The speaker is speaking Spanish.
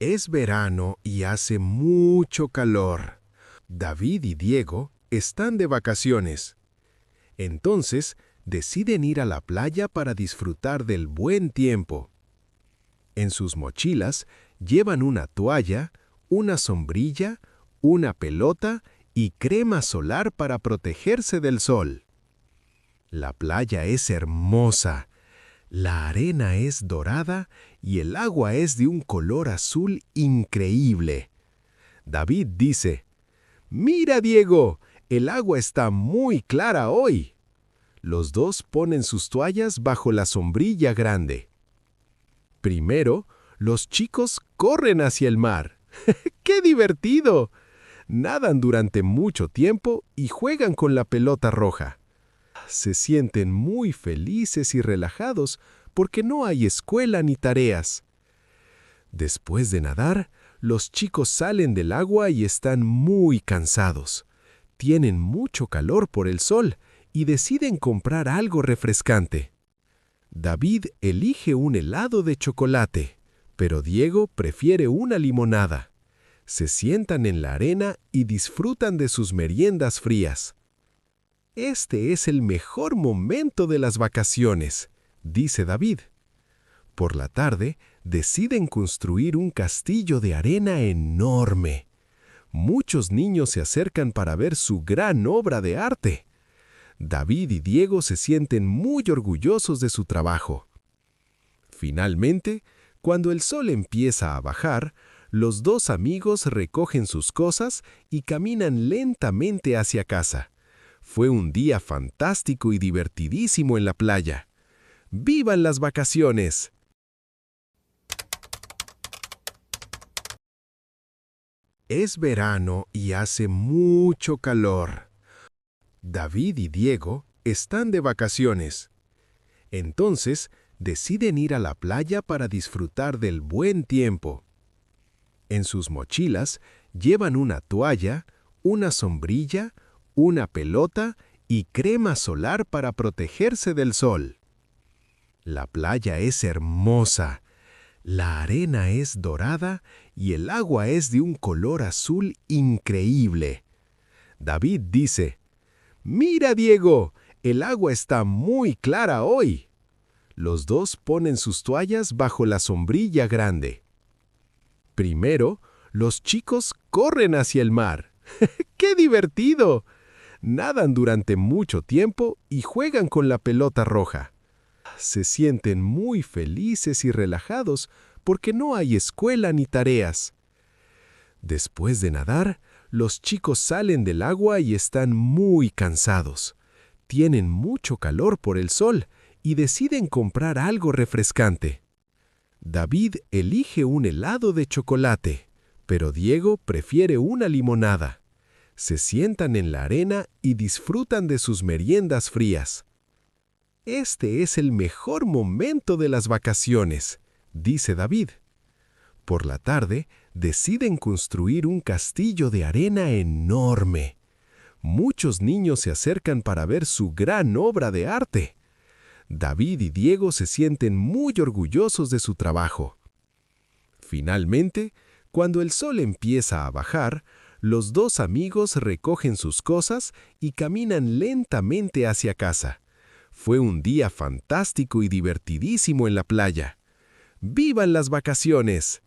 Es verano y hace mucho calor. David y Diego están de vacaciones. Entonces, deciden ir a la playa para disfrutar del buen tiempo. En sus mochilas llevan una toalla, una sombrilla, una pelota y crema solar para protegerse del sol. La playa es hermosa. La arena es dorada y el agua es de un color azul increíble. David dice: «Mira, Diego, el agua está muy clara hoy». Los dos ponen sus toallas bajo la sombrilla grande. Primero, los chicos corren hacia el mar. ¡Qué divertido! Nadan durante mucho tiempo y juegan con la pelota roja. Se sienten muy felices y relajados porque no hay escuela ni tareas. Después de nadar, los chicos salen del agua y están muy cansados. Tienen mucho calor por el sol y deciden comprar algo refrescante. David elige un helado de chocolate, pero Diego prefiere una limonada. Se sientan en la arena y disfrutan de sus meriendas frías. «Este es el mejor momento de las vacaciones», dice David. Por la tarde, deciden construir un castillo de arena enorme. Muchos niños se acercan para ver su gran obra de arte. David y Diego se sienten muy orgullosos de su trabajo. Finalmente, cuando el sol empieza a bajar, los dos amigos recogen sus cosas y caminan lentamente hacia casa. Fue un día fantástico y divertidísimo en la playa. ¡Vivan las vacaciones! Es verano y hace mucho calor. David y Diego están de vacaciones. Entonces, deciden ir a la playa para disfrutar del buen tiempo. En sus mochilas llevan una toalla, una sombrilla, una pelota y crema solar para protegerse del sol. La playa es hermosa. La arena es dorada y el agua es de un color azul increíble. David dice: «Mira, Diego, el agua está muy clara hoy». Los dos ponen sus toallas bajo la sombrilla grande. Primero, los chicos corren hacia el mar. ¡Qué divertido! Nadan durante mucho tiempo y juegan con la pelota roja. Se sienten muy felices y relajados porque no hay escuela ni tareas. Después de nadar, los chicos salen del agua y están muy cansados. Tienen mucho calor por el sol y deciden comprar algo refrescante. David elige un helado de chocolate, pero Diego prefiere una limonada. Se sientan en la arena y disfrutan de sus meriendas frías. «Este es el mejor momento de las vacaciones», dice David. Por la tarde, deciden construir un castillo de arena enorme. Muchos niños se acercan para ver su gran obra de arte. David y Diego se sienten muy orgullosos de su trabajo. Finalmente, cuando el sol empieza a bajar, los dos amigos recogen sus cosas y caminan lentamente hacia casa. Fue un día fantástico y divertidísimo en la playa. ¡Vivan las vacaciones!